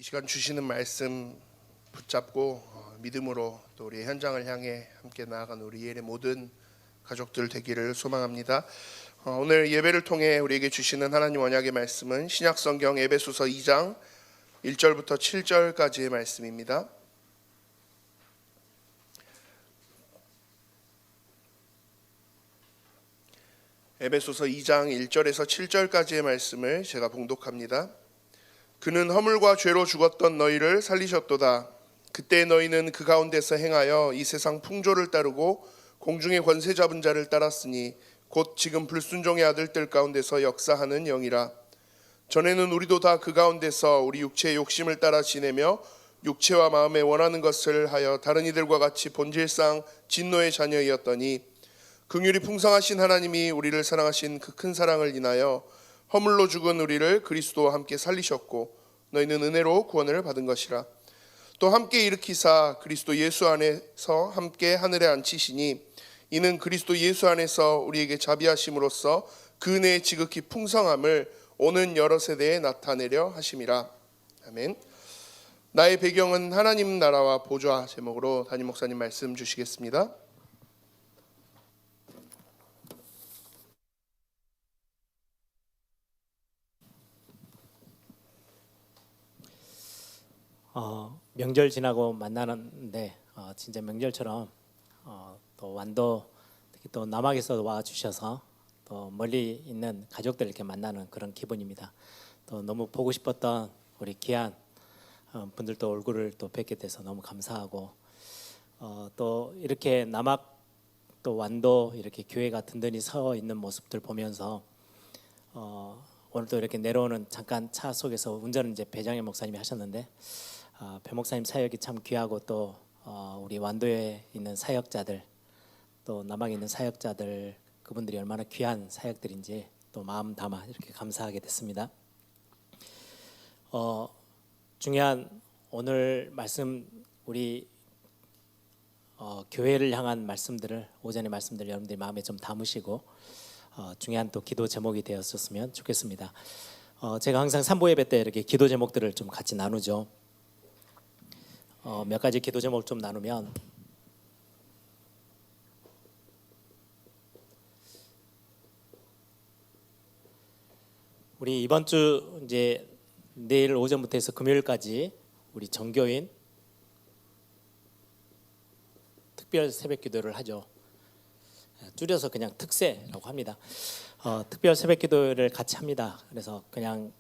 시간 주시는 말씀 붙잡고 믿음으로 또 우리 현장을 향해 함께 나아간 우리 이엘의 모든 가족들 되기를 소망합니다. 오늘 예배를 통해 우리에게 주시는 하나님 언약의 말씀은 신약성경 에베소서 2장 1절부터 7절까지의 말씀입니다. 에베소서 2장 1절에서 7절까지의 말씀을 제가 봉독합니다. 그는 허물과 죄로 죽었던 너희를 살리셨도다. 그때 너희는 그 가운데서 행하여 이 세상 풍조를 따르고 공중의 권세 잡은 자를 따랐으니 곧 지금 불순종의 아들들 가운데서 역사하는 영이라. 전에는 우리도 다 그 가운데서 우리 육체의 욕심을 따라 지내며 육체와 마음에 원하는 것을 하여 다른 이들과 같이 본질상 진노의 자녀이었더니 긍휼이 풍성하신 하나님이 우리를 사랑하신 그 큰 사랑을 인하여 허물로 죽은 우리를 그리스도와 함께 살리셨고 너희는 은혜로 구원을 받은 것이라. 또 함께 일으키사 그리스도 예수 안에서 함께 하늘에 앉히시니 이는 그리스도 예수 안에서 우리에게 자비하심으로써 그 은혜의 지극히 풍성함을 오는 여러 세대에 나타내려 하심이라. 아멘. 나의 배경은 하나님 나라와 보좌 제목으로 담임 목사님 말씀 주시겠습니다. 명절 지나고 만나는데 진짜 명절처럼 또 완도 특히 또 남학에서 와 주셔서 또 멀리 있는 가족들 이렇게 만나는 그런 기분입니다. 또 너무 보고 싶었던 우리 귀한 분들도 얼굴을 또 뵙게 돼서 너무 감사하고 또 이렇게 남학 또 완도 이렇게 교회가 든든히 서 있는 모습들 보면서 오늘 또 이렇게 내려오는 잠깐 차 속에서 운전은 이제 배장혜 목사님이 하셨는데 배 목사님 사역이 참 귀하고 또 우리 완도에 있는 사역자들 또 남학에 있는 사역자들 그분들이 얼마나 귀한 사역들인지 또 마음 담아 이렇게 감사하게 됐습니다. 중요한 오늘 말씀 우리 교회를 향한 말씀들을 오전의 말씀들 여러분들이 마음에 좀 담으시고 중요한 또 기도 제목이 되었었으면 좋겠습니다. 제가 항상 산보 예배 때 이렇게 기도 제목들을 좀 같이 나누죠. 몇 가지 기도 제목을 좀 나누면 우리 이번 주 이제 내일 오전부터 해서 금요일까지 우리 정교인 특별 새벽 기도를 하죠. 줄여서 그냥 특새라고 합니다. 특별 새벽 기도를 같이 합니다. 그래서 그냥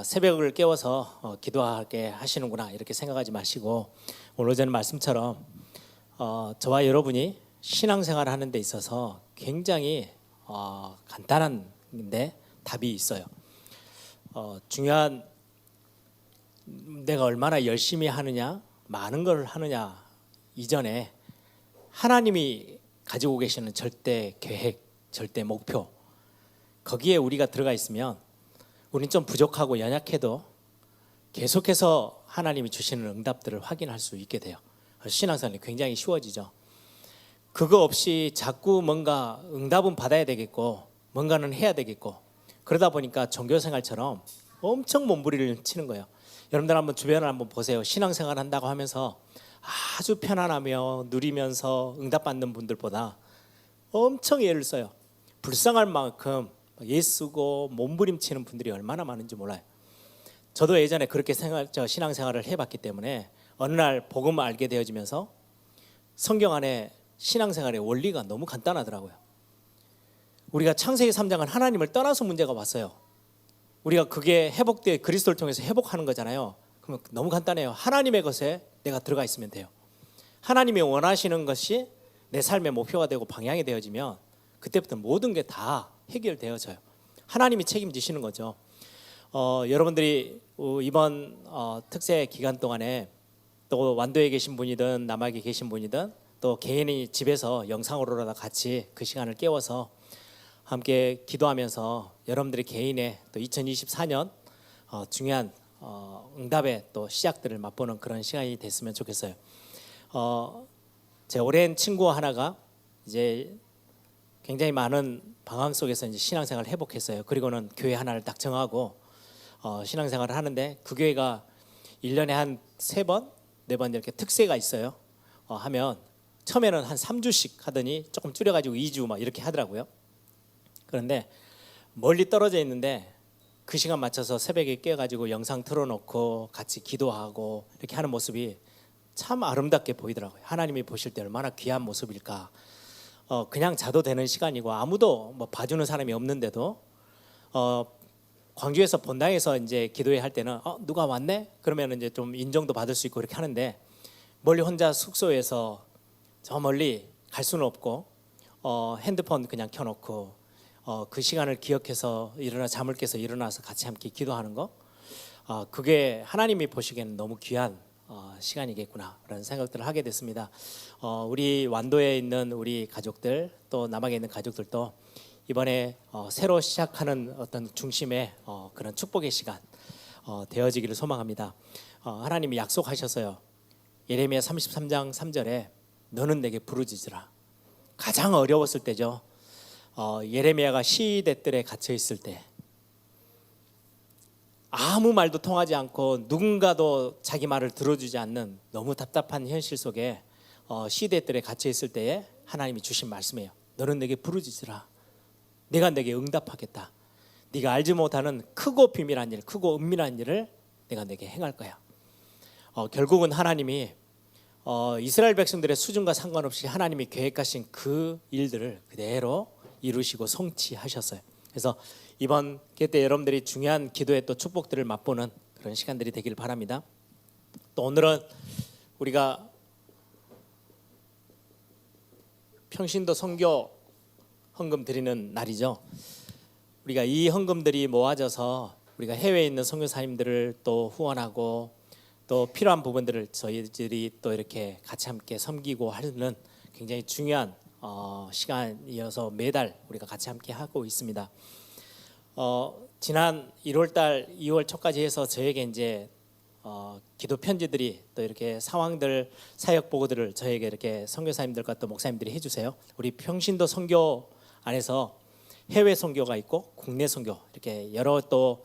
새벽을 깨워서 기도하게 하시는구나 이렇게 생각하지 마시고 오늘 오전 말씀처럼 저와 여러분이 신앙생활을 하는 데 있어서 굉장히 간단한데 답이 있어요. 중요한 내가 얼마나 열심히 하느냐 많은 걸 하느냐 이전에 하나님이 가지고 계시는 절대 계획, 절대 목표 거기에 우리가 들어가 있으면 우리는 좀 부족하고 연약해도 계속해서 하나님이 주시는 응답들을 확인할 수 있게 돼요. 신앙생활이 굉장히 쉬워지죠. 그거 없이 자꾸 뭔가 응답은 받아야 되겠고 뭔가는 해야 되겠고 그러다 보니까 종교생활처럼 엄청 몸부림을 치는 거예요. 여러분들 한번 주변을 한번 보세요. 신앙생활 한다고 하면서 아주 편안하며 누리면서 응답받는 분들보다 엄청 애를 써요. 불쌍할 만큼 애쓰고 몸부림치는 분들이 얼마나 많은지 몰라요. 저도 예전에 그렇게 신앙생활을 해봤기 때문에 어느 날 복음을 알게 되어지면서 성경 안에 신앙생활의 원리가 너무 간단하더라고요. 우리가 창세기 3장은 하나님을 떠나서 문제가 왔어요. 우리가 그게 회복돼 그리스도를 통해서 회복하는 거잖아요. 그러면 너무 간단해요. 하나님의 것에 내가 들어가 있으면 돼요. 하나님이 원하시는 것이 내 삶의 목표가 되고 방향이 되어지면 그때부터 모든 게 다 해결되어져요. 하나님이 책임지시는 거죠. 여러분들이 이번 특세 기간 동안에 또 완도에 계신 분이든 남학에 계신 분이든 또 개인이 집에서 영상으로라도 같이 그 시간을 깨워서 함께 기도하면서 여러분들의 개인의 또 2024년 중요한 응답의 또 시작들을 맛보는 그런 시간이 됐으면 좋겠어요. 제 오랜 친구 하나가 이제 굉장히 많은 방황 속에서 이제 신앙생활을 회복했어요. 그리고는 교회 하나를 딱 정하고 신앙생활을 하는데 그 교회가 1년에 한 3번, 4번 이렇게 특세가 있어요. 하면 처음에는 한 3주씩 하더니 조금 줄여가지고 2주 막 이렇게 하더라고요. 그런데 멀리 떨어져 있는데 그 시간 맞춰서 새벽에 깨가지고 영상 틀어놓고 같이 기도하고 이렇게 하는 모습이 참 아름답게 보이더라고요. 하나님이 보실 때 얼마나 귀한 모습일까. 그냥 자도 되는 시간이고 아무도 뭐 봐주는 사람이 없는데도 광주에서 본당에서 이제 기도회 할 때는 누가 왔네? 그러면 이제 좀 인정도 받을 수 있고 이렇게 하는데 멀리 혼자 숙소에서 저 멀리 갈 수는 없고 핸드폰 그냥 켜놓고 그 시간을 기억해서 잠을 깨서 일어나서 같이 함께 기도하는 거 그게 하나님이 보시기에는 너무 귀한 시간이겠구나라는 생각들을 하게 됐습니다. 우리 완도에 있는 우리 가족들 또 남학에 있는 가족들도 이번에 새로 시작하는 어떤 중심의 그런 축복의 시간 되어지기를 소망합니다. 하나님이 약속하셨어요. 예레미야 33장 3절에 너는 내게 부르짖으라. 가장 어려웠을 때죠. 예레미야가 시대들에 갇혀 있을 때 아무 말도 통하지 않고 누군가도 자기 말을 들어주지 않는 너무 답답한 현실 속에 시대들에 갇혀 있을 때에 하나님이 주신 말씀이에요. 너는 내게 부르짖으라. 내가 내게 응답하겠다. 네가 알지 못하는 크고 비밀한 일, 크고 은밀한 일을 내가 내게 행할 거야. 결국은 하나님이 이스라엘 백성들의 수준과 상관없이 하나님이 계획하신 그 일들을 그대로 이루시고 성취하셨어요. 그래서 이번 기회 때 여러분들이 중요한 기도의 또 축복들을 맛보는 그런 시간들이 되길 바랍니다. 또 오늘은 우리가 평신도 선교 헌금 드리는 날이죠. 우리가 이 헌금들이 모아져서 우리가 해외에 있는 선교사님들을 또 후원하고 또 필요한 부분들을 저희들이 또 이렇게 같이 함께 섬기고 하는 굉장히 중요한 시간이어서 매달 우리가 같이 함께 하고 있습니다. 지난 1월달 2월 초까지 해서 저에게 이제 기도 편지들이 또 이렇게 상황들 사역 보고들을 저에게 이렇게 선교사님들과 또 목사님들이 해주세요. 우리 평신도 선교 안에서 해외 선교가 있고 국내 선교 이렇게 여러 또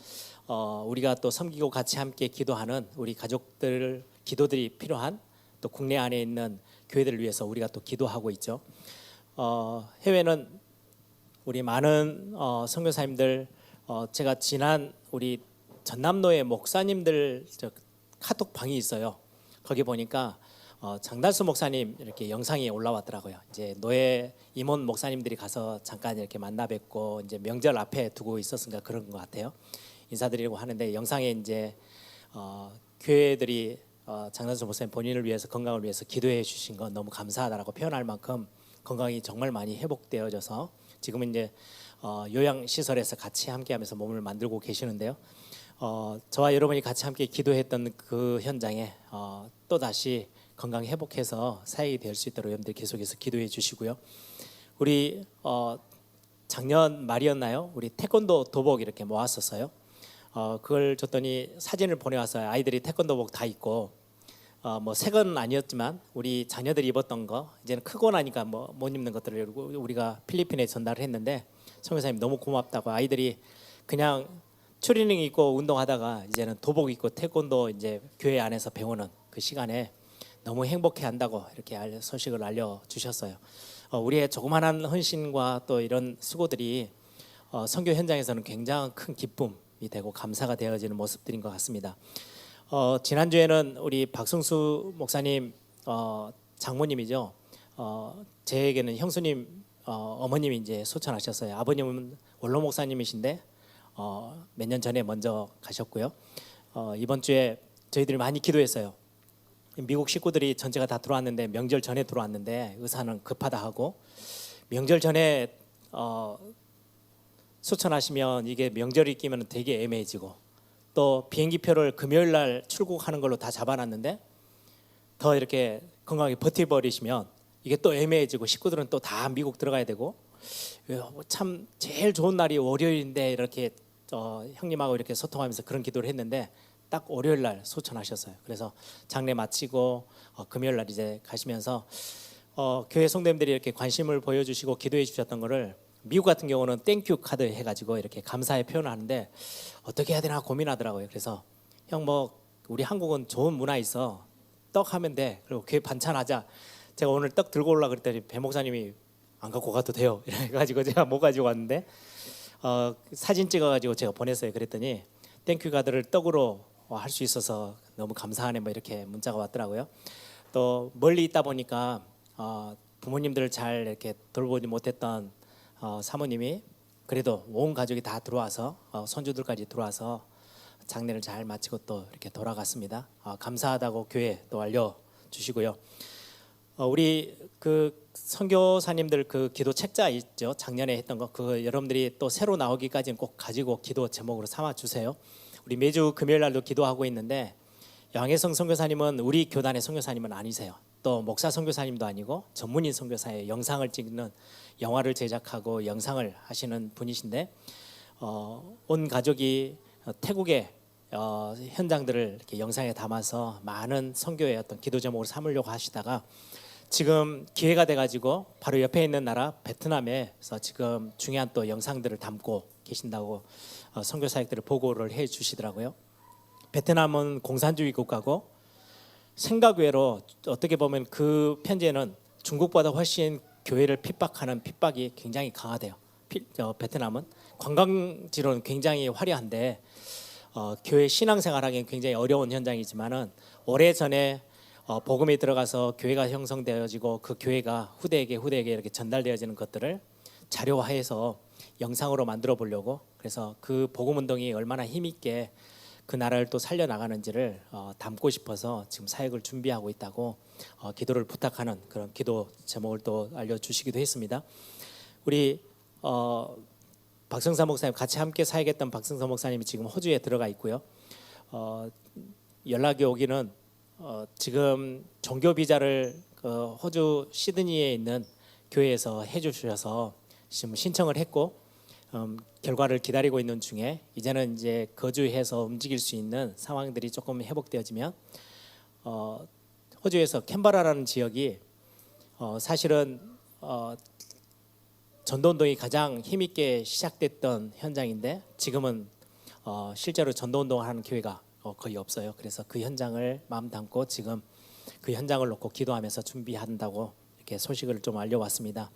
우리가 또 섬기고 같이 함께 기도하는 우리 가족들 기도들이 필요한 또 국내 안에 있는 교회들을 위해서 우리가 또 기도하고 있죠. 해외는 우리 많은 선교사님들 제가 지난 우리 전남로의 목사님들 카톡 방이 있어요. 거기 보니까 장달수 목사님 이렇게 영상이 올라왔더라고요. 이제 노예 임원 목사님들이 가서 잠깐 이렇게 만나 뵙고 이제 명절 앞에 두고 있었으니까 그런 것 같아요. 인사드리려고 하는데 영상에 이제 교회들이 장달수 목사님 본인을 위해서 건강을 위해서 기도해 주신 건 너무 감사하다라고 표현할 만큼 건강이 정말 많이 회복되어져서 지금은 이제 요양 시설에서 같이 함께하면서 몸을 만들고 계시는데요. 저와 여러분이 같이 함께 기도했던 그 현장에 또 다시 건강 회복해서 사역이 될 수 있도록 여러분들 계속해서 기도해 주시고요. 우리 작년 말이었나요? 우리 태권도 도복 이렇게 모았었어요. 그걸 줬더니 사진을 보내왔어요. 아이들이 태권도복 다 입고 뭐 새 건 아니었지만 우리 자녀들이 입었던 거 이제는 크고 나니까 뭐 못 입는 것들을 우리가 필리핀에 전달을 했는데 선교사님 너무 고맙다고 아이들이 그냥 추리닝 입고 운동하다가 이제는 도복 입고 태권도 이제 교회 안에서 배우는 그 시간에 너무 행복해한다고 이렇게 소식을 알려주셨어요. 우리의 조그마한 헌신과 또 이런 수고들이 선교 현장에서는 굉장히 큰 기쁨이 되고 감사가 되어지는 모습들인 것 같습니다. 지난주에는 우리 박성수 목사님 장모님이죠. 제에게는 형수님 어머님이 이제 소천하셨어요. 아버님은 원로 목사님이신데 몇 년 전에 먼저 가셨고요. 이번 주에 저희들이 많이 기도했어요. 미국 식구들이 전체가 다 들어왔는데 명절 전에 들어왔는데 의사는 급하다 하고 명절 전에 소천하시면 이게 명절이 끼면 되게 애매해지고 또 비행기표를 금요일 날 출국하는 걸로 다 잡아놨는데 더 이렇게 건강하게 버텨버리시면 이게 또 애매해지고 식구들은 또 다 미국 들어가야 되고 참 제일 좋은 날이 월요일인데 이렇게 형님하고 이렇게 소통하면서 그런 기도를 했는데 딱 월요일 날 소천하셨어요. 그래서 장례 마치고 금요일 날 이제 가시면서 교회 성도님들이 이렇게 관심을 보여주시고 기도해 주셨던 거를 미국 같은 경우는 땡큐 카드 해가지고 이렇게 감사의 표현을 하는데 어떻게 해야 되나 고민하더라고요. 그래서 형 뭐 우리 한국은 좋은 문화 있어. 떡 하면 돼. 그리고 교회 반찬하자. 제가 오늘 떡 들고 올라 그랬더니 배 목사님이 안 갖고 가도 돼요. 이래가지고 제가 못 가지고 왔는데 사진 찍어가지고 제가 보냈어요. 그랬더니 땡큐 가드를 떡으로 할 수 있어서 너무 감사하네 뭐 이렇게 문자가 왔더라고요. 또 멀리 있다 보니까 부모님들을 잘 이렇게 돌보지 못했던 사모님이 그래도 온 가족이 다 들어와서 손주들까지 들어와서 장례를 잘 마치고 또 이렇게 돌아갔습니다. 감사하다고 교회 또 알려주시고요. 우리 그 선교사님들 그 기도 책자 있죠. 작년에 했던 거 그 여러분들이 또 새로 나오기까지는 꼭 가지고 기도 제목으로 삼아 주세요. 우리 매주 금요일 날도 기도하고 있는데 양혜성 선교사님은 우리 교단의 선교사님은 아니세요. 또 목사 선교사님도 아니고 전문인 선교사의 영상을 찍는 영화를 제작하고 영상을 하시는 분이신데 온 가족이 태국의 현장들을 이렇게 영상에 담아서 많은 선교의 어떤 기도 제목으로 삼으려고 하시다가 지금 기회가 돼가지고 바로 옆에 있는 나라 베트남에서 지금 중요한 또 영상들을 담고 계신다고 선교 사역들을 보고를 해주시더라고요. 베트남은 공산주의 국가고 생각 외로 어떻게 보면 그 편지에는 중국보다 훨씬 교회를 핍박하는 핍박이 굉장히 강하대요. 베트남은 관광지로는 굉장히 화려한데 교회 신앙생활하기는 굉장히 어려운 현장이지만은 오래전에 복음이 들어가서 교회가 형성되어지고 그 교회가 후대에게 이렇게 전달되어지는 것들을 자료화해서 영상으로 만들어 보려고 그래서 그 복음 운동이 얼마나 힘있게 그 나라를 또 살려나가는지를 담고 싶어서 지금 사역을 준비하고 있다고 기도를 부탁하는 그런 기도 제목을 또 알려주시기도 했습니다. 우리 박성사 목사님 같이 함께 사역했던 박성사 목사님이 지금 호주에 들어가 있고요. 연락이 오기는 지금 종교 비자를 호주 시드니에 있는 교회에서 해주셔서 지금 신청을 했고 결과를 기다리고 있는 중에 이제는 이제 거주해서 움직일 수 있는 상황들이 조금 회복되어지면 호주에서 캔버라라는 지역이 사실은 전도운동이 가장 힘있게 시작됐던 현장인데 지금은 실제로 전도운동을 하는 교회가 거의 없어요. 그래서 그 현장을 마음 담고 지금 그 현장을 놓고 기도하면서 준비한다고 이렇게 소식을 좀 알려왔습니다.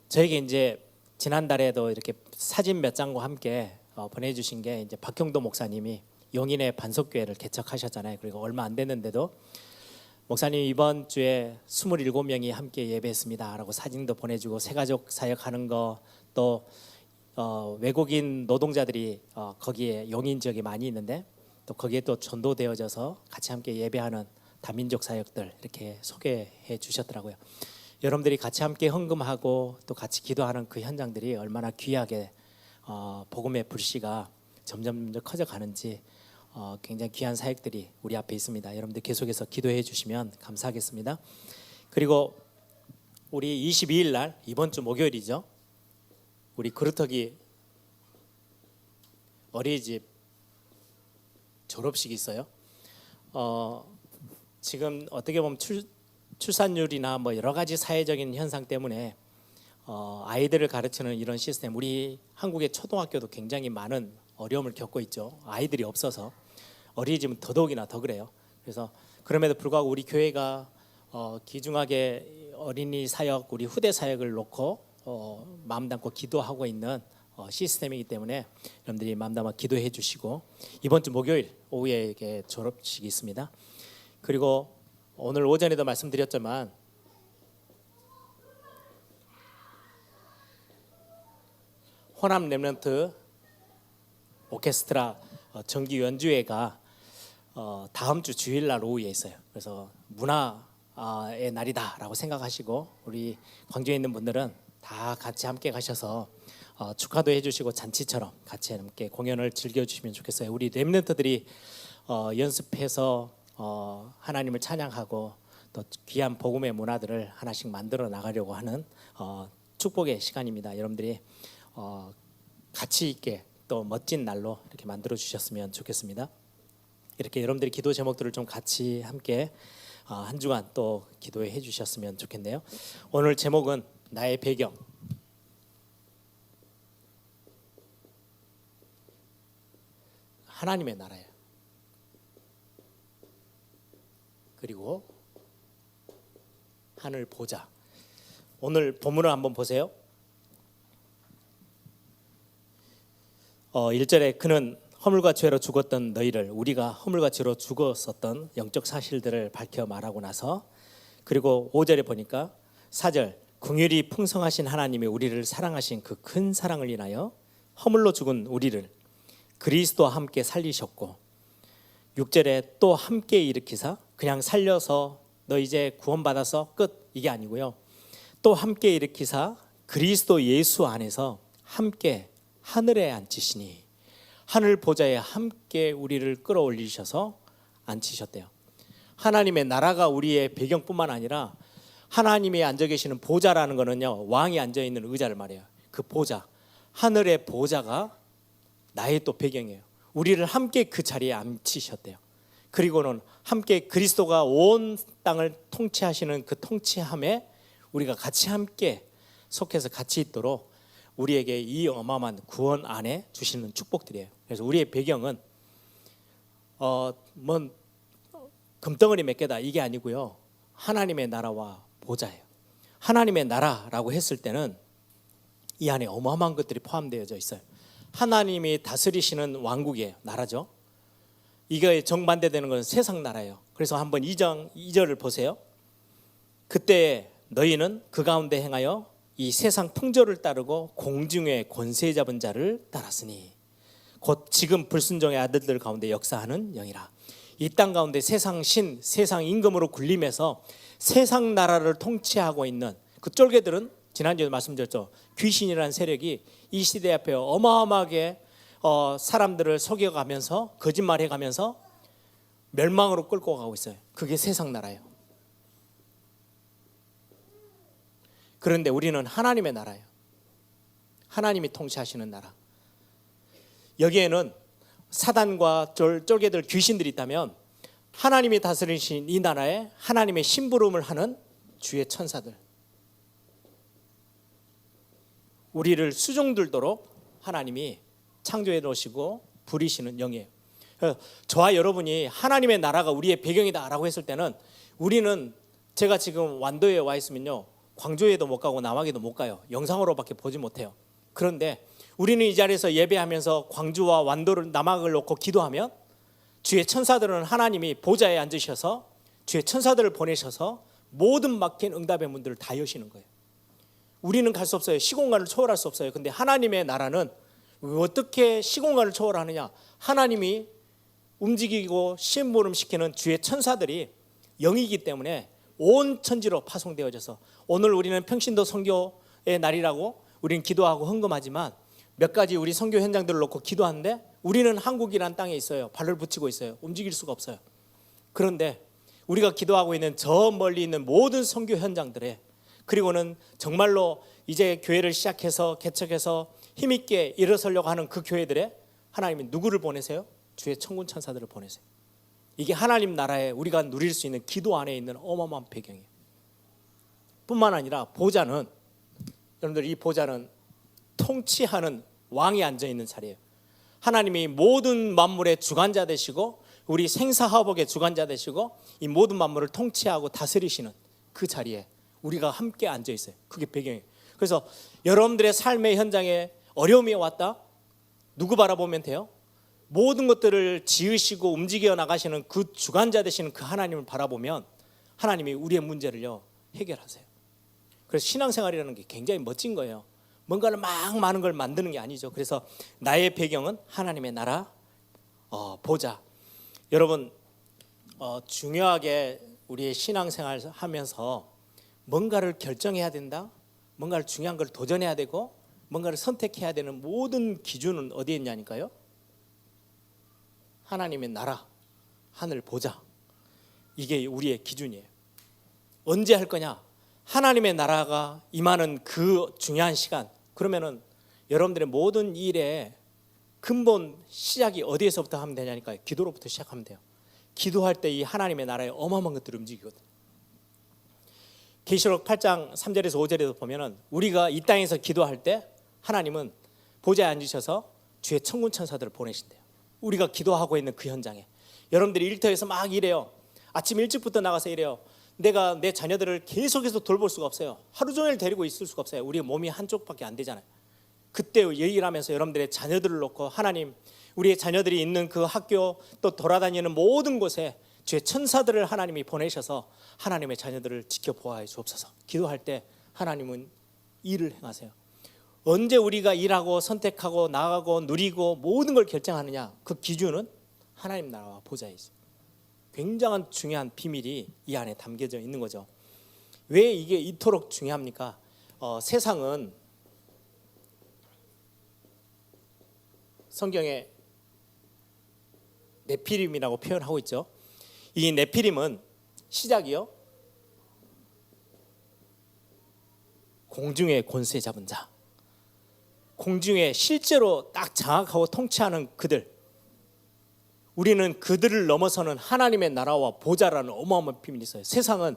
저에게 이제 지난달에도 이렇게 사진 몇 장과 함께 보내주신 게 이제 박형도 목사님이 용인의 반석교회를 개척하셨잖아요. 그리고 얼마 안 됐는데도 목사님 이번 주에 27명이 함께 예배했습니다라고 사진도 보내주고 새가족 사역하는 거 또 외국인 노동자들이 거기에 용인 지역에 많이 있는데 또 거기에 또 전도되어져서 같이 함께 예배하는 다민족 사역들 이렇게 소개해 주셨더라고요. 여러분들이 같이 함께 헌금하고 또 같이 기도하는 그 현장들이 얼마나 귀하게 복음의 불씨가 점점 커져가는지 굉장히 귀한 사역들이 우리 앞에 있습니다. 여러분들 계속해서 기도해 주시면 감사하겠습니다. 그리고 우리 22일 날 이번 주 목요일이죠. 우리 그루터기 어린이집 졸업식이 있어요. 지금 어떻게 보면 출산율이나 뭐 여러 가지 사회적인 현상 때문에 아이들을 가르치는 이런 시스템 우리 한국의 초등학교도 굉장히 많은 어려움을 겪고 있죠. 아이들이 없어서 어린이집은 더더욱이나 더 그래요. 그래서 그럼에도 불구하고 우리 교회가 귀중하게 어린이 사역 우리 후대 사역을 놓고 마음 담고 기도하고 있는 시스템이기 때문에 여러분들이 마음 담아 기도해 주시고 이번 주 목요일 오후에 이렇게 졸업식이 있습니다. 그리고 오늘 오전에도 말씀드렸지만 호남 렘넌트 오케스트라 정기 연주회가 다음 주 주일날 오후에 있어요. 그래서 문화의 날이다라고 생각하시고 우리 광주에 있는 분들은 다 같이 함께 가셔서 축하도 해주시고 잔치처럼 같이 함께 공연을 즐겨주시면 좋겠어요. 우리 렘넌트들이 연습해서 하나님을 찬양하고 또 귀한 복음의 문화들을 하나씩 만들어 나가려고 하는 축복의 시간입니다. 여러분들이 가치 있게 또 멋진 날로 이렇게 만들어 주셨으면 좋겠습니다. 이렇게 여러분들이 기도 제목들을 좀 같이 함께 한 주간 또 기도해 주셨으면 좋겠네요. 오늘 제목은 나의 배경. 하나님의 나라예요. 그리고 하늘 보자. 오늘 본문을 한번 보세요. 1절에 그는 허물과 죄로 죽었던 너희를, 우리가 허물과 죄로 죽었었던 영적 사실들을 밝혀 말하고 나서, 그리고 5절에 보니까 4절 긍휼이 풍성하신 하나님이 우리를 사랑하신 그 큰 사랑을 인하여 허물로 죽은 우리를 그리스도와 함께 살리셨고, 6절에 또 함께 일으키사, 그냥 살려서 너 이제 구원받아서 끝 이게 아니고요, 또 함께 일으키사 그리스도 예수 안에서 함께 하늘에 앉히시니, 하늘 보좌에 함께 우리를 끌어올리셔서 앉히셨대요. 하나님의 나라가 우리의 배경뿐만 아니라 하나님이 앉아 계시는 보좌라는 거는요, 왕이 앉아 있는 의자를 말해요. 그 보좌, 하늘의 보좌가 나의 또 배경이에요. 우리를 함께 그 자리에 앉히셨대요. 그리고는 함께 그리스도가 온 땅을 통치하시는 그 통치함에 우리가 같이 함께 속해서 같이 있도록 우리에게 이 어마어마한 구원 안에 주시는 축복들이에요. 그래서 우리의 배경은 뭔 금덩어리 몇 개다 이게 아니고요, 하나님의 나라와 보좌예요. 하나님의 나라라고 했을 때는 이 안에 어마어마한 것들이 포함되어져 있어요. 하나님이 다스리시는 왕국이에요. 나라죠. 이거에 정반대되는 건 세상 나라예요. 그래서 한번 2절을 보세요. 그때 너희는 그 가운데 행하여 이 세상 풍조를 따르고 공중의 권세 잡은 자를 따랐으니 곧 지금 불순종의 아들들 가운데 역사하는 영이라. 이 땅 가운데 세상 신, 세상 임금으로 굴림해서 세상 나라를 통치하고 있는 그 쫄개들은 지난주에 말씀드렸죠. 귀신이라는 세력이 이 시대 앞에 어마어마하게 사람들을 속여가면서 거짓말해가면서 멸망으로 끌고 가고 있어요. 그게 세상 나라예요. 그런데 우리는 하나님의 나라예요. 하나님이 통치하시는 나라. 여기에는 사단과 쫄개들, 귀신들이 있다면 하나님이 다스리신 이 나라에 하나님의 심부름을 하는 주의 천사들, 우리를 수종들도록 하나님이 창조해 놓으시고 부리시는 영이에요. 저와 여러분이 하나님의 나라가 우리의 배경이다라고 했을 때는, 우리는 제가 지금 완도에 와 있으면요, 광주에도 못 가고 남학에도 못 가요. 영상으로밖에 보지 못해요. 그런데 우리는 이 자리에서 예배하면서 광주와 완도를, 남학을 놓고 기도하면 주의 천사들은 하나님이 보좌에 앉으셔서 주의 천사들을 보내셔서 모든 막힌 응답의 문들을 다 여시는 거예요. 우리는 갈 수 없어요. 시공간을 초월할 수 없어요. 근데 하나님의 나라는 어떻게 시공간을 초월하느냐? 하나님이 움직이고 심부름시키는 주의 천사들이 영이기 때문에 온 천지로 파송되어져서, 오늘 우리는 평신도 선교의 날이라고 우리는 기도하고 헌금하지만 몇 가지 우리 선교 현장들을 놓고 기도하는데, 우리는 한국이라는 땅에 있어요. 발을 붙이고 있어요. 움직일 수가 없어요. 그런데 우리가 기도하고 있는 저 멀리 있는 모든 선교 현장들에, 그리고는 정말로 이제 교회를 시작해서 개척해서 힘있게 일어서려고 하는 그 교회들에 하나님이 누구를 보내세요? 주의 천군 천사들을 보내세요. 이게 하나님 나라에 우리가 누릴 수 있는 기도 안에 있는 어마어마한 배경이에요. 뿐만 아니라 보좌는, 여러분들 이 보좌는 통치하는 왕이 앉아있는 자리예요. 하나님이 모든 만물의 주관자 되시고 우리 생사화복의 주관자 되시고 이 모든 만물을 통치하고 다스리시는 그 자리에 우리가 함께 앉아 있어요. 그게 배경이에요. 그래서 여러분들의 삶의 현장에 어려움이 왔다? 누구 바라보면 돼요? 모든 것들을 지으시고 움직여 나가시는 그 주관자 되시는 그 하나님을 바라보면 하나님이 우리의 문제를요 해결하세요. 그래서 신앙생활이라는 게 굉장히 멋진 거예요. 뭔가를 막 많은 걸 만드는 게 아니죠. 그래서 나의 배경은 하나님의 나라, 보좌. 여러분, 중요하게 우리의 신앙생활 하면서 뭔가를 결정해야 된다, 뭔가를 중요한 걸 도전해야 되고 뭔가를 선택해야 되는 모든 기준은 어디에 있냐니까요. 하나님의 나라, 하늘 보좌. 이게 우리의 기준이에요. 언제 할 거냐? 하나님의 나라가 임하는 그 중요한 시간. 그러면은 여러분들의 모든 일의 근본 시작이 어디에서부터 하면 되냐니까요. 기도로부터 시작하면 돼요. 기도할 때 이 하나님의 나라에 어마어마한 것들이 움직이거든요. 계시록 8장 3절에서 5절에도 보면은 우리가 이 땅에서 기도할 때 하나님은 보좌에 앉으셔서 주의 천군 천사들을 보내신대요. 우리가 기도하고 있는 그 현장에 여러분들이 일터에서 막 일해요. 아침 일찍부터 나가서 일해요. 내가 내 자녀들을 계속해서 돌볼 수가 없어요. 하루 종일 데리고 있을 수가 없어요. 우리 몸이 한쪽밖에 안 되잖아요. 그때 얘기를 하면서 여러분들의 자녀들을 놓고 하나님, 우리의 자녀들이 있는 그 학교 또 돌아다니는 모든 곳에 주의 천사들을 하나님이 보내셔서 하나님의 자녀들을 지켜보아해 주옵소서. 기도할 때 하나님은 일을 행하세요. 언제 우리가 일하고 선택하고 나가고 누리고 모든 걸 결정하느냐, 그 기준은 하나님 나라와 보좌에 있어요. 굉장한 중요한 비밀이 이 안에 담겨져 있는 거죠. 왜 이게 이토록 중요합니까? 세상은 성경에 네피림이라고 표현하고 있죠. 이 네피림은 시작이요, 공중의 권세 잡은 자, 공중에 실제로 딱 장악하고 통치하는 그들, 우리는 그들을 넘어서는 하나님의 나라와 보좌라는 어마어마한 비밀이 있어요. 세상은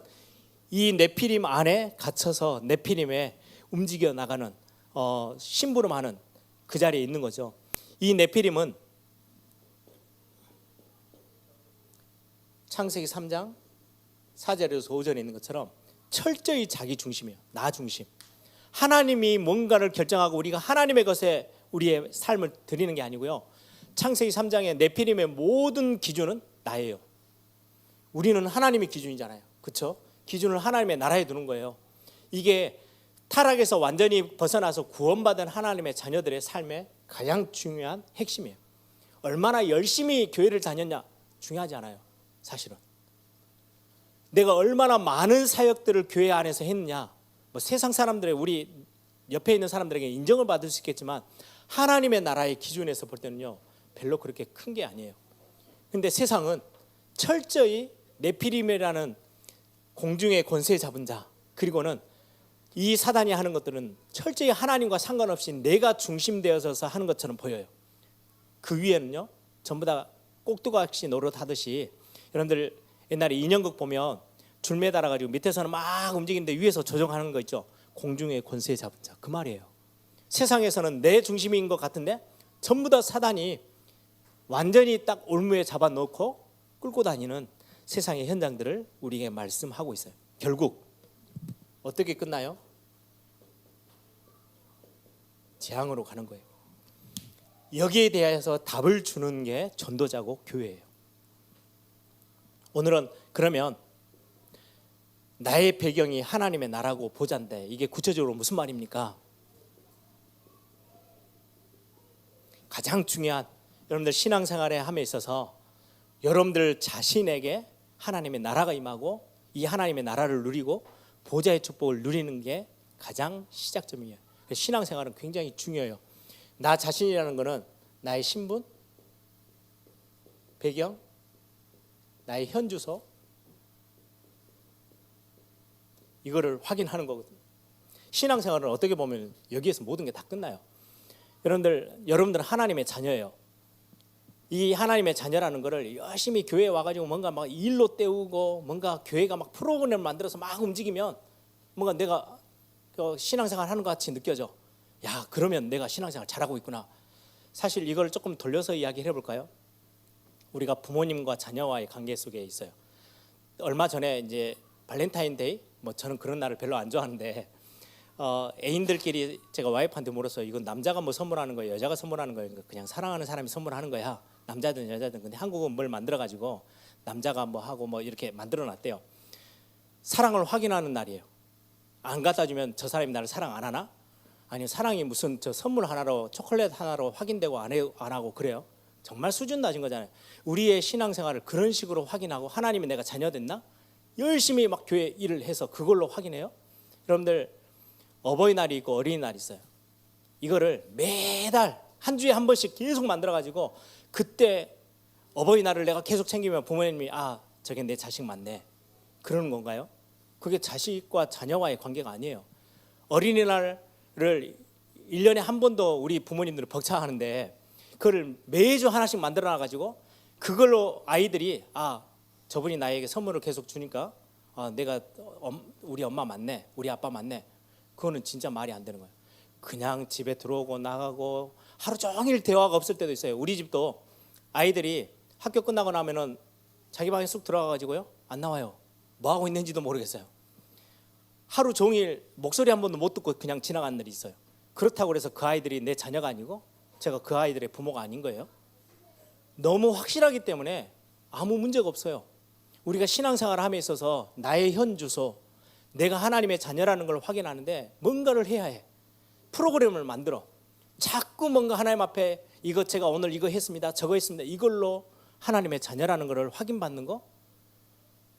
이 네피림 안에 갇혀서 네피림에 움직여 나가는 심부름하는 그 자리에 있는 거죠. 이 네피림은 창세기 3장 4절에서 5절에 있는 것처럼 철저히 자기 중심이에요. 나 중심. 하나님이 뭔가를 결정하고 우리가 하나님의 것에 우리의 삶을 드리는 게 아니고요. 창세기 3장의 네피림의 모든 기준은 나예요. 우리는 하나님의 기준이잖아요. 그렇죠? 기준을 하나님의 나라에 두는 거예요. 이게 타락에서 완전히 벗어나서 구원받은 하나님의 자녀들의 삶의 가장 중요한 핵심이에요. 얼마나 열심히 교회를 다녔냐 중요하지 않아요. 사실은 내가 얼마나 많은 사역들을 교회 안에서 했느냐, 뭐 세상 사람들의, 우리 옆에 있는 사람들에게 인정을 받을 수 있겠지만 하나님의 나라의 기준에서 볼 때는요 별로 그렇게 큰 게 아니에요. 근데 세상은 철저히 네피림이라는 공중의 권세 잡은 자, 그리고는 이 사단이 하는 것들은 철저히 하나님과 상관없이 내가 중심되어서 하는 것처럼 보여요. 그 위에는요 전부 다 꼭두각시 노릇하듯이, 여러분들 옛날에 인형극 보면 줄 매달아가지고 밑에서는 막 움직이는데 위에서 조정하는 거 있죠. 공중의 권세 잡은 자, 그 말이에요. 세상에서는 내 중심인 것 같은데 전부 다 사단이 완전히 딱 올무에 잡아놓고 끌고 다니는 세상의 현장들을 우리에게 말씀하고 있어요. 결국 어떻게 끝나요? 재앙으로 가는 거예요. 여기에 대해서 답을 주는 게 전도자고 교회예요. 오늘은 그러면 나의 배경이 하나님의 나라고 보좌인데 이게 구체적으로 무슨 말입니까? 가장 중요한, 여러분들 신앙생활에 함에 있어서 여러분들 자신에게 하나님의 나라가 임하고 이 하나님의 나라를 누리고 보좌의 축복을 누리는 게 가장 시작점이에요. 신앙생활은 굉장히 중요해요. 나 자신이라는 것은 나의 신분, 배경, 나의 현주소, 이거를 확인하는 거거든요. 신앙생활은 어떻게 보면 여기에서 모든 게 다 끝나요. 여러분들은 하나님의 자녀예요. 이 하나님의 자녀라는 거를 열심히 교회에 와가지고 뭔가 막 일로 때우고 뭔가 교회가 막 프로그램을 만들어서 막 움직이면 뭔가 내가 신앙생활 하는 것 같이 느껴져. 야, 그러면 내가 신앙생활 잘하고 있구나. 사실 이걸 조금 돌려서 이야기를 해볼까요? 우리가 부모님과 자녀와의 관계 속에 있어요. 얼마 전에 이제 발렌타인데이, 뭐 저는 그런 날을 별로 안 좋아하는데 애인들끼리 제가 와이프한테 물었어요. 이건 남자가 뭐 선물하는 거예요, 여자가 선물하는 거예요? 그냥 사랑하는 사람이 선물하는 거야, 남자든 여자든. 근데 한국은 뭘 만들어가지고 남자가 뭐 하고 뭐 이렇게 만들어놨대요. 사랑을 확인하는 날이에요. 안 갖다 주면 저 사람이 나를 사랑 안 하나? 아니면 사랑이 무슨 저 선물 하나로, 초콜릿 하나로 확인되고 안 하고 그래요? 정말 수준 낮은 거잖아요. 우리의 신앙생활을 그런 식으로 확인하고 하나님이 내가 자녀 됐나? 열심히 막 교회 일을 해서 그걸로 확인해요. 여러분들 어버이날이 있고 어린이날이 있어요. 이거를 매달 한 주에 한 번씩 계속 만들어가지고 그때 어버이날을 내가 계속 챙기면 부모님이 저게 내 자식 맞네 그러는 건가요? 그게 자식과 자녀와의 관계가 아니에요. 어린이날을 1년에 한 번도 우리 부모님들은 벅차하는데 그걸 매주 하나씩 만들어 놔가지고 그걸로 아이들이 저분이 나에게 선물을 계속 주니까 내가 우리 엄마 맞네, 우리 아빠 맞네. 그거는 진짜 말이 안 되는 거예요. 그냥 집에 들어오고 나가고 하루 종일 대화가 없을 때도 있어요. 우리 집도 아이들이 학교 끝나고 나면은 자기 방에 쑥 들어가가지고요, 안 나와요. 뭐 하고 있는지도 모르겠어요. 하루 종일 목소리 한 번도 못 듣고 그냥 지나간 날이 있어요. 그렇다고 해서 그 아이들이 내 자녀가 아니고 제가 그 아이들의 부모가 아닌 거예요. 너무 확실하기 때문에 아무 문제가 없어요. 우리가 신앙생활을 함에 있어서 나의 현 주소, 내가 하나님의 자녀라는 걸 확인하는데 뭔가를 해야 해. 프로그램을 만들어. 자꾸 뭔가 하나님 앞에 이거 제가 오늘 이거 했습니다, 저거 했습니다, 이걸로 하나님의 자녀라는 걸 확인받는 거,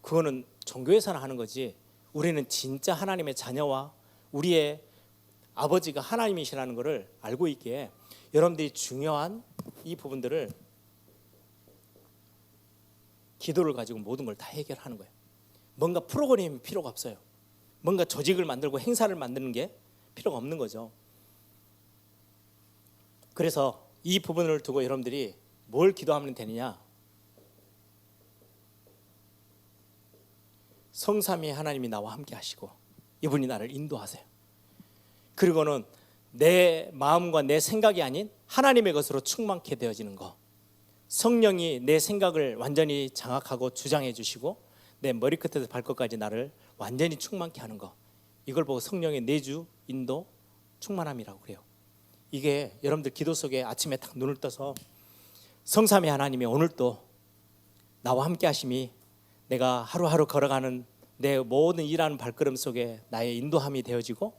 그거는 종교에서나 하는 거지. 우리는 진짜 하나님의 자녀와 우리의 아버지가 하나님이시라는 것을 알고 있기에 여러분들이 중요한 이 부분들을 기도를 가지고 모든 걸 다 해결하는 거예요. 뭔가 프로그램이 필요가 없어요. 뭔가 조직을 만들고 행사를 만드는 게 필요가 없는 거죠. 그래서 이 부분을 두고 여러분들이 뭘 기도하면 되느냐? 성삼위 하나님이 나와 함께 하시고 이분이 나를 인도하세요. 그리고는 내 마음과 내 생각이 아닌 하나님의 것으로 충만케 되어지는 거. 성령이 내 생각을 완전히 장악하고 주장해 주시고 내 머리끝에서 발끝까지 나를 완전히 충만케 하는 거. 이걸 보고 성령의 내주, 인도, 충만함이라고 그래요. 이게 여러분들 기도 속에 아침에 딱 눈을 떠서 성삼위 하나님이 오늘도 나와 함께 하심이 내가 하루하루 걸어가는 내 모든 일하는 발걸음 속에 나의 인도함이 되어지고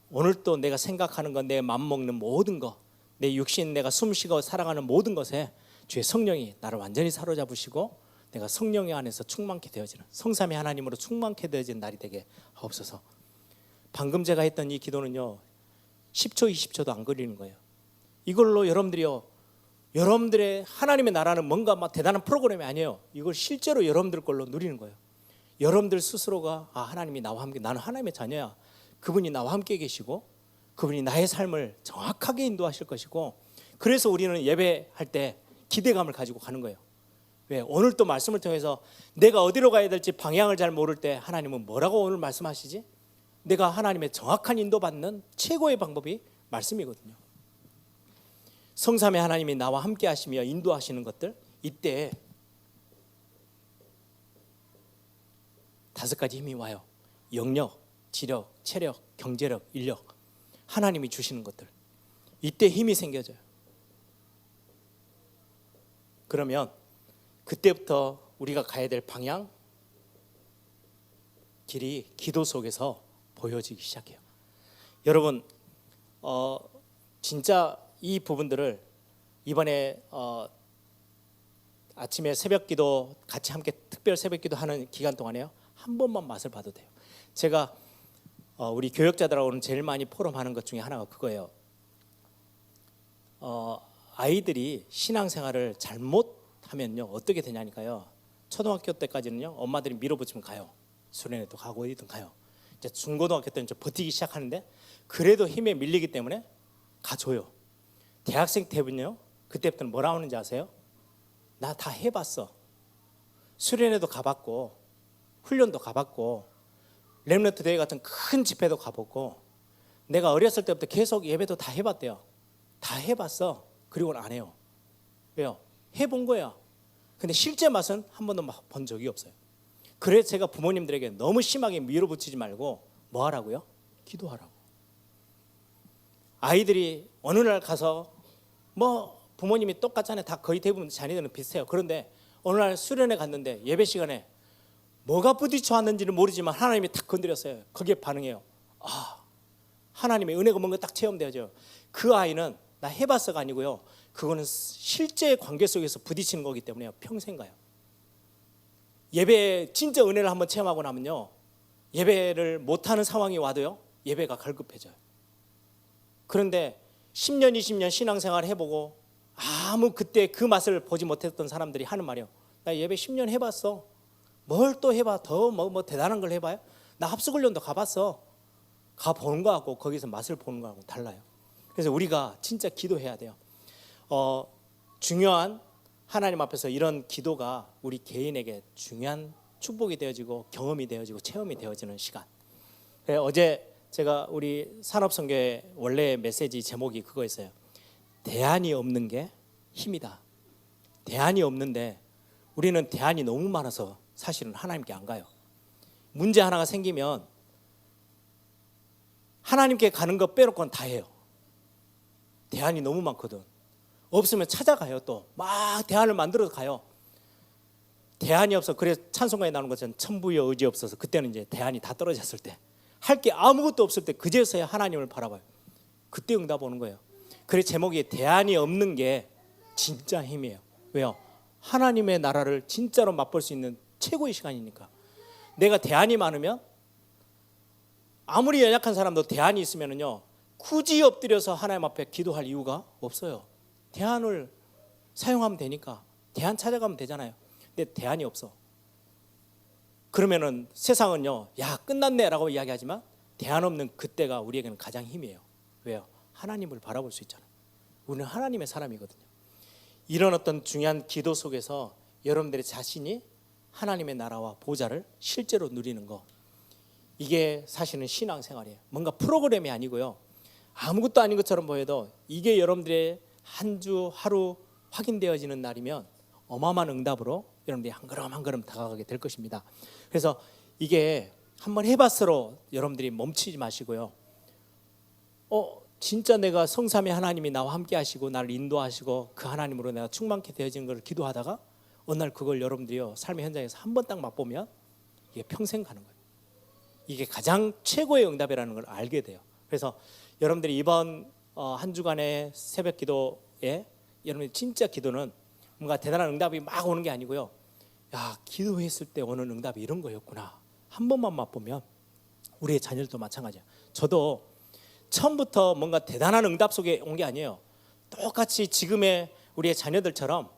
오늘 또 내가 생각하는 것, 내 맘먹는 모든 것, 내 육신 내가 숨쉬고 살아가는 모든 것에 주의 성령이 나를 완전히 사로잡으시고 내가 성령의 안에서 충만케 되어지는 성삼위 하나님으로 충만케 되어지는 날이 되게 하옵소서. 방금 제가 했던 이 기도는요 10초 20초도 안 걸리는 거예요. 이걸로 여러분들이요, 여러분들의 하나님의 나라는 뭔가 막 대단한 프로그램이 아니에요. 이걸 실제로 여러분들 걸로 누리는 거예요. 여러분들 스스로가 하나님이 나와 함께, 나는 하나님의 자녀야, 그분이 나와 함께 계시고 그분이 나의 삶을 정확하게 인도하실 것이고, 그래서 우리는 예배할 때 기대감을 가지고 가는 거예요. 왜? 오늘 또 말씀을 통해서 내가 어디로 가야 될지 방향을 잘 모를 때 하나님은 뭐라고 오늘 말씀하시지? 내가 하나님의 정확한 인도받는 최고의 방법이 말씀이거든요. 성삼위 하나님이 나와 함께 하시며 인도하시는 것들, 이때 5가지 힘이 와요. 영력, 지력, 체력, 경제력, 인력, 하나님이 주시는 것들, 이때 힘이 생겨져요. 그러면 그때부터 우리가 가야 될 방향, 길이 기도 속에서 보여지기 시작해요. 여러분 진짜 이 부분들을 이번에 아침에 새벽기도 같이 함께 특별 새벽기도 하는 기간 동안에요 한 번만 맛을 봐도 돼요. 제가 우리 교역자들하고는 제일 많이 포럼하는 것 중에 하나가 그거예요. 아이들이 신앙생활을 잘못하면요 어떻게 되냐니까요. 초등학교 때까지는요 엄마들이 밀어붙이면 가요. 수련회도 가고 어디든 가요. 이제 중고등학교 때는 좀 버티기 시작하는데 그래도 힘에 밀리기 때문에 가줘요. 대학생 때는요 그때부터는 뭐라 하는지 아세요? 나 다 해봤어. 수련회도 가봤고 훈련도 가봤고 렘넌트 대회 같은 큰 집회도 가봤고 내가 어렸을 때부터 계속 예배도 다 해봤대요. 다 해봤어. 그리고는 안 해요. 왜요? 해본 거야. 근데 실제 맛은 한 번도 본 적이 없어요. 그래서 제가 부모님들에게 너무 심하게 밀어붙이지 말고 뭐 하라고요? 기도하라고. 아이들이 어느 날 가서 뭐 부모님이 똑같잖아요. 다 거의 대부분 자녀들은 비슷해요. 그런데 어느 날 수련회 갔는데 예배 시간에 뭐가 부딪혀 왔는지는 모르지만 하나님이 탁 건드렸어요. 거기에 반응해요. 하나님의 은혜가 뭔가 딱 체험되어져요. 그 아이는 나 해봤어가 아니고요. 그거는 실제 관계 속에서 부딪히는 거기 때문에 평생 가요. 예배에 진짜 은혜를 한번 체험하고 나면요 예배를 못하는 상황이 와도요 예배가 갈급해져요. 그런데 10년 20년 신앙생활 해보고 아무 그때 그 맛을 보지 못했던 사람들이 하는 말이에요. 나 예배 10년 해봤어. 뭘 또 해봐? 더 뭐 대단한 걸 해봐요? 나 합숙훈련도 가봤어. 가보는 거하고 거기서 맛을 보는 거하고 달라요. 그래서 우리가 진짜 기도해야 돼요. 중요한 하나님 앞에서 이런 기도가 우리 개인에게 중요한 축복이 되어지고 경험이 되어지고 체험이 되어지는 시간. 어제 제가 우리 산업선교의 원래 메시지 제목이 그거였어요. 대안이 없는 게 힘이다. 대안이 없는데 우리는 대안이 너무 많아서 사실은 하나님께 안 가요. 문제 하나가 생기면 하나님께 가는 거 빼놓고는 다 해요. 대안이 너무 많거든. 없으면 찾아가요. 또 막 대안을 만들어서 가요. 대안이 없어. 그래서 찬송가에 나오는 것처럼 천부의 의지 없어서, 그때는 이제 대안이 다 떨어졌을 때, 할 게 아무것도 없을 때, 그제서야 하나님을 바라봐요. 그때 응답 오는 거예요. 그래서 제목이 대안이 없는 게 진짜 힘이에요. 왜요? 하나님의 나라를 진짜로 맛볼 수 있는 최고의 시간이니까. 내가 대안이 많으면, 아무리 연약한 사람도 대안이 있으면요, 굳이 엎드려서 하나님 앞에 기도할 이유가 없어요. 대안을 사용하면 되니까, 대안 찾아가면 되잖아요. 근데 대안이 없어. 그러면은 세상은요, 야 끝났네라고 이야기하지만 대안 없는 그때가 우리에게는 가장 힘이에요. 왜요? 하나님을 바라볼 수 있잖아요. 우리는 하나님의 사람이거든요. 이런 어떤 중요한 기도 속에서 여러분들의 자신이 하나님의 나라와 보좌를 실제로 누리는 거, 이게 사실은 신앙생활이에요. 뭔가 프로그램이 아니고요, 아무것도 아닌 것처럼 보여도 이게 여러분들의 한 주 하루 확인되어지는 날이면 어마어마한 응답으로 여러분들이 한 걸음 한 걸음 다가가게 될 것입니다. 그래서 이게 한번 해봤으로 여러분들이 멈추지 마시고요, 진짜 내가 성삼위 하나님이 나와 함께 하시고 나를 인도하시고 그 하나님으로 내가 충만케 되어지는 걸 기도하다가 어느 날 그걸 여러분들이요, 삶의 현장에서 한 번 딱 맛보면 이게 평생 가는 거예요. 이게 가장 최고의 응답이라는 걸 알게 돼요. 그래서 여러분들이 이번 한 주간의 새벽 기도에 여러분의 진짜 기도는 뭔가 대단한 응답이 막 오는 게 아니고요, 야 기도했을 때 오는 응답이 이런 거였구나, 한 번만 맛보면, 우리의 자녀들도 마찬가지야. 저도 처음부터 뭔가 대단한 응답 속에 온 게 아니에요. 똑같이 지금의 우리의 자녀들처럼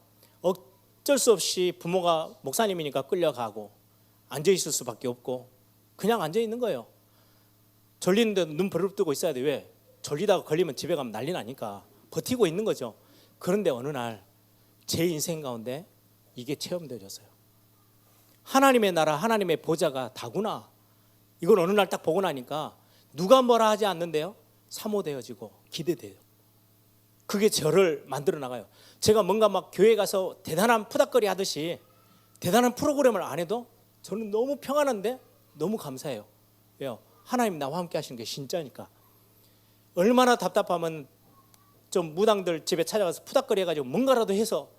어쩔 수 없이 부모가 목사님이니까 끌려가고 앉아 있을 수밖에 없고 그냥 앉아 있는 거예요. 졸리는데 눈 부릅뜨고 있어야 돼. 왜? 졸리다가 걸리면 집에 가면 난리 나니까 버티고 있는 거죠. 그런데 어느 날 제 인생 가운데 이게 체험되어졌어요. 하나님의 나라, 하나님의 보좌가 다구나. 이걸 어느 날 딱 보고 나니까 누가 뭐라 하지 않는데요, 사모되어지고 기대돼요. 그게 저를 만들어 나가요. 제가 뭔가 막 교회 가서 대단한 푸닥거리 하듯이 대단한 프로그램을 안 해도 저는 너무 평안한데 너무 감사해요. 왜요? 하나님 나와 함께 하시는 게 진짜니까. 얼마나 답답하면 좀 무당들 집에 찾아가서 푸닥거리 해가지고 뭔가라도 해서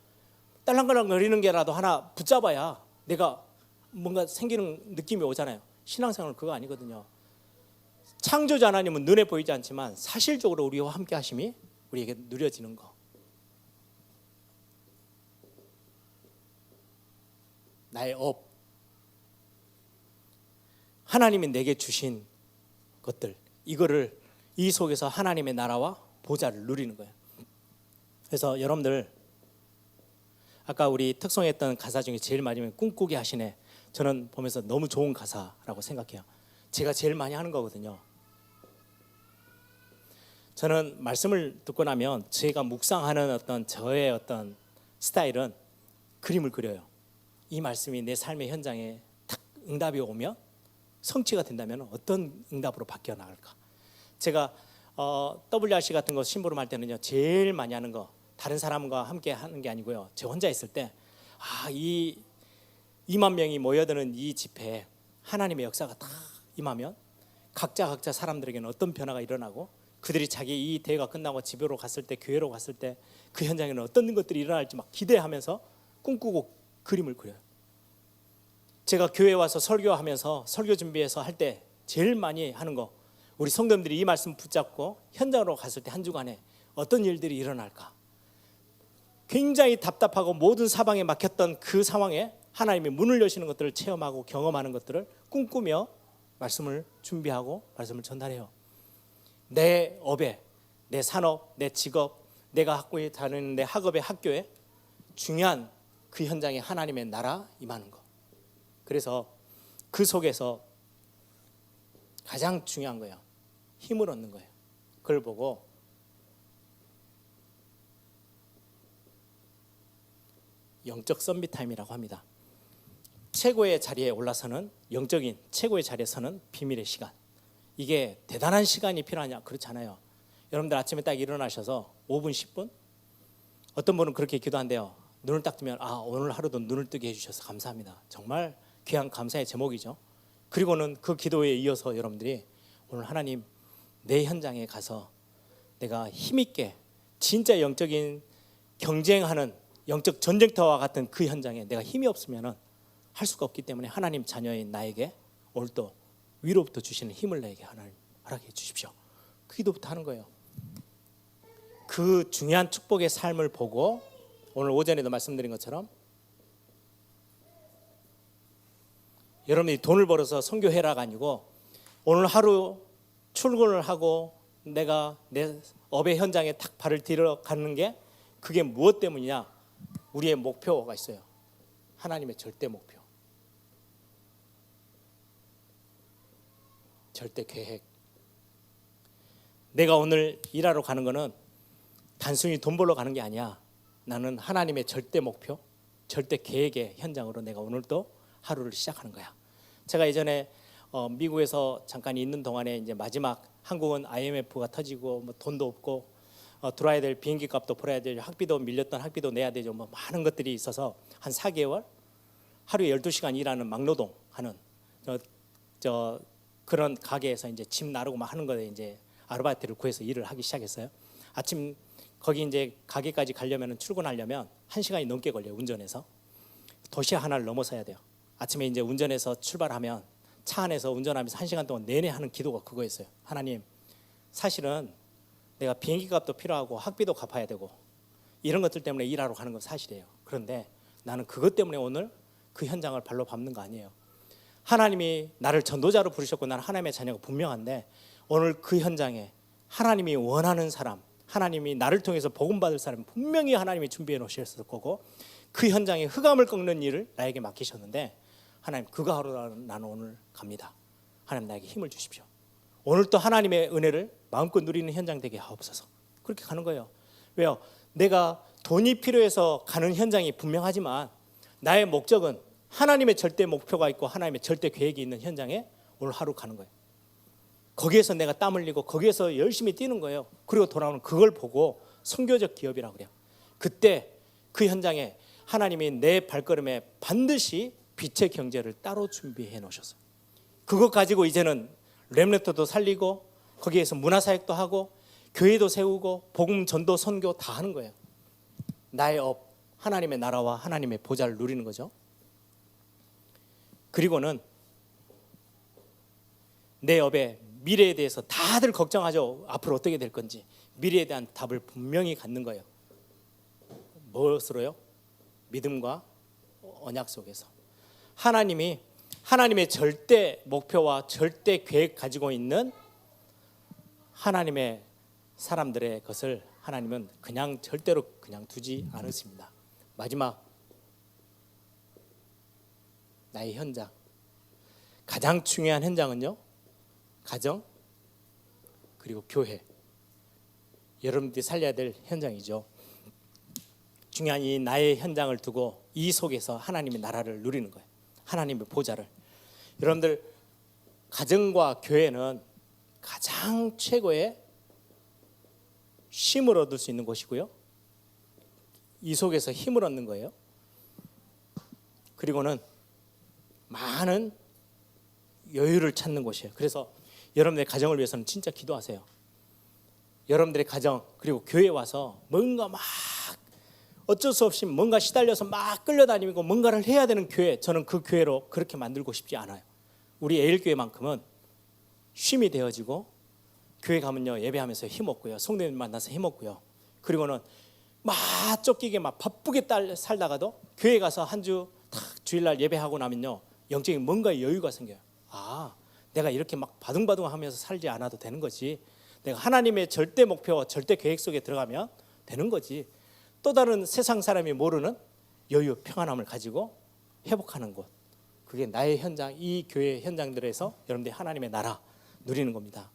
딸랑딸랑거리는 게라도 하나 붙잡아야 내가 뭔가 생기는 느낌이 오잖아요. 신앙생활은 그거 아니거든요. 창조자 하나님은 눈에 보이지 않지만 사실적으로 우리와 함께 하심이 우리에게 누려지는 거. 나의 업, 하나님이 내게 주신 것들, 이거를 이 속에서 하나님의 나라와 보좌를 누리는 거예요. 그래서 여러분들 아까 우리 특송했던 가사 중에 제일 마지막에 꿈꾸게 하시네, 저는 보면서 너무 좋은 가사라고 생각해요. 제가 제일 많이 하는 거거든요. 저는 말씀을 듣고 나면 제가 묵상하는 어떤 저의 어떤 스타일은 그림을 그려요. 이 말씀이 내 삶의 현장에 딱 응답이 오면, 성취가 된다면 어떤 응답으로 바뀌어 나갈까. 제가 WRC 같은 거 심부름 할 때는요, 제일 많이 하는 거, 다른 사람과 함께 하는 게 아니고요, 저 혼자 있을 때, 이 2만 명이 모여드는 이 집회에 하나님의 역사가 딱 임하면 각자 사람들에게는 어떤 변화가 일어나고, 그들이 자기 이 대회가 끝나고 집으로 갔을 때, 교회로 갔을 때 그 현장에는 어떤 것들이 일어날지 막 기대하면서 꿈꾸고 그림을 그려요. 제가 교회에 와서 설교하면서 설교 준비해서 할 때 제일 많이 하는 거, 우리 성도님들이 이 말씀 붙잡고 현장으로 갔을 때 한 주간에 어떤 일들이 일어날까. 굉장히 답답하고 모든 사방에 막혔던 그 상황에 하나님이 문을 여시는 것들을 체험하고 경험하는 것들을 꿈꾸며 말씀을 준비하고 말씀을 전달해요. 내 업에, 내 산업, 내 직업, 내가 학교에 다니는 내 학업의 학교에 중요한 그 현장에 하나님의 나라 임하는 것. 그래서 그 속에서 가장 중요한 거예요. 힘을 얻는 거예요. 그걸 보고 영적 썸밋 타임이라고 합니다. 최고의 자리에 올라서는, 영적인 최고의 자리에 서는 비밀의 시간. 이게 대단한 시간이 필요하냐? 그렇잖아요. 여러분들 아침에 딱 일어나셔서 5분 10분, 어떤 분은 그렇게 기도한대요. 눈을 딱 뜨면 오늘 하루도 눈을 뜨게 해주셔서 감사합니다. 정말 귀한 감사의 제목이죠. 그리고는 그 기도에 이어서 여러분들이 오늘 하나님 내 현장에 가서 내가 힘있게 진짜 영적인 경쟁하는 영적 전쟁터와 같은 그 현장에 내가 힘이 없으면 할 수가 없기 때문에 하나님 자녀인 나에게 오늘도 위로부터 주시는 힘을 내게 하나님 허락해 주십시오. 그 기도부터 하는 거예요. 그 중요한 축복의 삶을 보고 오늘 오전에도 말씀드린 것처럼 여러분이 돈을 벌어서 선교해라가 아니고 오늘 하루 출근을 하고 내가 내 업의 현장에 탁 발을 들어가는 게 그게 무엇 때문이냐? 우리의 목표가 있어요. 하나님의 절대 목표, 절대 계획. 내가 오늘 일하러 가는 거는 단순히 돈 벌러 가는 게 아니야. 나는 하나님의 절대 목표, 절대 계획의 현장으로 내가 오늘도 하루를 시작하는 거야. 제가 예전에 미국에서 잠깐 있는 동안에 이제 마지막 한국은 IMF가 터지고 뭐 돈도 없고 들어와야 될 비행기 값도 벌어야 되고 학비도 밀렸던 학비도 내야 되죠. 뭐 많은 것들이 있어서 한 4개월 하루에 12시간 일하는 막노동 하는 저 그런 가게에서 이제 짐 나르고 막 하는 거에 이제 아르바이트를 구해서 일을 하기 시작했어요. 아침 거기 이제 가게까지 가려면 출근하려면 1시간이 넘게 걸려요. 운전해서 도시 하나를 넘어서야 돼요. 아침에 이제 운전해서 출발하면 차 안에서 운전하면서 1시간 동안 내내 하는 기도가 그거였어요. 하나님, 사실은 내가 비행기 값도 필요하고 학비도 갚아야 되고 이런 것들 때문에 일하러 가는 건 사실이에요. 그런데 나는 그것 때문에 오늘 그 현장을 발로 밟는 거 아니에요. 하나님이 나를 전도자로 부르셨고 나는 하나님의 자녀가 분명한데 오늘 그 현장에 하나님이 원하는 사람, 하나님이 나를 통해서 복음 받을 사람 분명히 하나님이 준비해 놓으셨을 거고 그 현장에 흑암을 꺾는 일을 나에게 맡기셨는데 하나님 그거 하러 나는 오늘 갑니다. 하나님 나에게 힘을 주십시오. 오늘 또 하나님의 은혜를 마음껏 누리는 현장 되게 하옵소서. 그렇게 가는 거예요. 왜요? 내가 돈이 필요해서 가는 현장이 분명하지만 나의 목적은 하나님의 절대 목표가 있고 하나님의 절대 계획이 있는 현장에 오늘 하루 가는 거예요. 거기에서 내가 땀 흘리고 거기에서 열심히 뛰는 거예요. 그리고 돌아오는 그걸 보고 선교적 기업이라고 그래요. 그때 그 현장에 하나님이 내 발걸음에 반드시 빛의 경제를 따로 준비해 놓으셨어요. 그것 가지고 이제는 렘넌트도 살리고 거기에서 문화사역도 하고 교회도 세우고 복음 전도 선교 다 하는 거예요. 나의 업, 하나님의 나라와 하나님의 보좌를 누리는 거죠. 그리고는 내 업의 미래에 대해서 다들 걱정하죠. 앞으로 어떻게 될 건지. 미래에 대한 답을 분명히 갖는 거예요. 무엇으로요? 믿음과 언약 속에서. 하나님이 하나님의 절대 목표와 절대 계획 가지고 있는 하나님의 사람들의 것을 하나님은 그냥 절대로 그냥 두지 않으십니다. 마지막 나의 현장. 가장 중요한 현장은요. 가정 그리고 교회. 여러분들이 살려야 될 현장이죠. 중요한 이 나의 현장을 두고 이 속에서 하나님의 나라를 누리는 거예요. 하나님의 보좌를. 여러분들 가정과 교회는 가장 최고의 쉼을 얻을 수 있는 곳이고요. 이 속에서 힘을 얻는 거예요. 그리고는 많은 여유를 찾는 곳이에요. 그래서 여러분들의 가정을 위해서는 진짜 기도하세요. 여러분들의 가정 그리고 교회에 와서 뭔가 막 어쩔 수 없이 뭔가 시달려서 막 끌려다니고 뭔가를 해야 되는 교회, 저는 그 교회로 그렇게 만들고 싶지 않아요. 우리 에일교회만큼은 쉼이 되어지고 교회 가면요 예배하면서 힘없고요, 성도님 만나서 힘없고요, 그리고는 막 쫓기게 막 바쁘게 살다가도 교회 가서 한 주 딱 주일날 예배하고 나면요 영적인 뭔가 여유가 생겨요. 아, 내가 이렇게 막 바둥바둥하면서 살지 않아도 되는 거지. 내가 하나님의 절대 목표와 절대 계획 속에 들어가면 되는 거지. 또 다른 세상 사람이 모르는 여유, 평안함을 가지고 회복하는 곳. 그게 나의 현장, 이 교회 현장들에서 여러분들이 하나님의 나라 누리는 겁니다.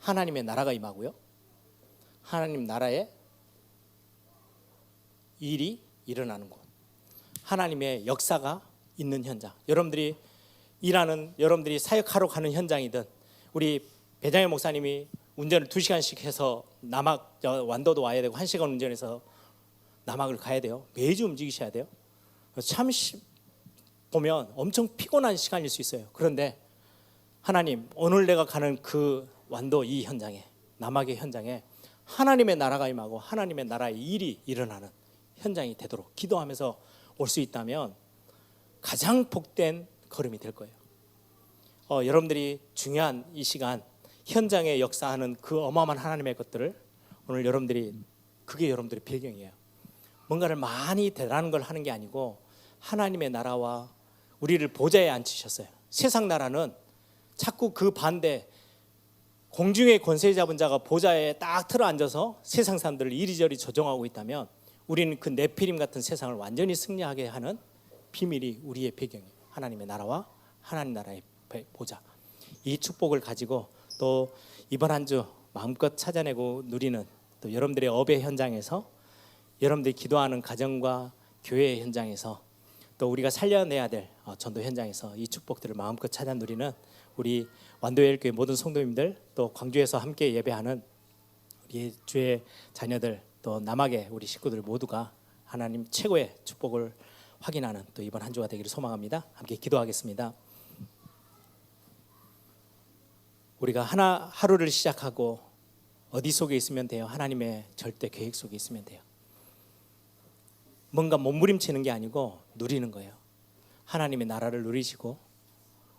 하나님의 나라가 임하고요. 하나님 나라의 일이 일어나는 곳. 하나님의 역사가 있는 현장. 여러분들이 일하는, 여러분들이 사역하러 가는 현장이든 우리 배장현 목사님이 운전을 2시간씩 해서 남학 완도도 와야 되고 1시간 운전해서 남학을 가야 돼요. 매주 움직이셔야 돼요. 참 보면 엄청 피곤한 시간일 수 있어요. 그런데 하나님, 오늘 내가 가는 그 완도 이 현장에, 남학의 현장에 하나님의 나라가 임하고 하나님의 나라의 일이 일어나는 현장이 되도록 기도하면서 올 수 있다면 가장 복된 걸음이 될 거예요. 여러분들이 중요한 이 시간 현장에 역사하는 그 어마어마한 하나님의 것들을 오늘 여러분들이, 그게 여러분들의 배경이에요. 뭔가를 많이 대단한 걸 하는 게 아니고 하나님의 나라와 우리를 보좌에 앉히셨어요. 세상 나라는 자꾸 그 반대, 공중의 권세 잡은 자가 보좌에 딱 틀어 앉아서 세상 사람들을 이리저리 조종하고 있다면 우리는 그 네피림 같은 세상을 완전히 승리하게 하는 비밀이 우리의 배경이에요. 하나님의 나라와 하나님 나라의 보좌. 이 축복을 가지고 또 이번 한 주 마음껏 찾아내고 누리는 또 여러분들의 업의 현장에서, 여러분들이 기도하는 가정과 교회의 현장에서, 또 우리가 살려내야 될 전도 현장에서 이 축복들을 마음껏 찾아 누리는 우리 완도예일교회 모든 성도님들, 또 광주에서 함께 예배하는 우리 주의 자녀들, 또 남학의 우리 식구들 모두가 하나님 최고의 축복을 확인하는 또 이번 한 주가 되기를 소망합니다. 함께 기도하겠습니다. 우리가 하루를 시작하고 어디 속에 있으면 돼요? 하나님의 절대 계획 속에 있으면 돼요. 뭔가 몸부림치는 게 아니고 누리는 거예요. 하나님의 나라를 누리시고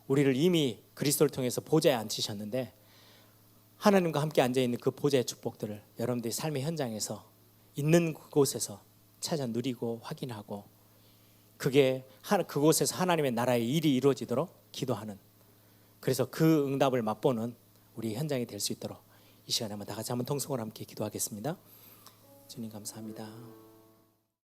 우리를 이미 그리스도를 통해서 보좌에 앉히셨는데 하나님과 함께 앉아있는 그 보좌의 축복들을 여러분들이 삶의 현장에서 있는 곳에서 찾아 누리고 확인하고, 그게 그곳에서 하나님의 나라의 일이 이루어지도록 기도하는, 그래서 그 응답을 맛보는 우리 현장이 될 수 있도록 이 시간에 한번 다 같이 한번 통성으로 함께 기도하겠습니다. 주님 감사합니다.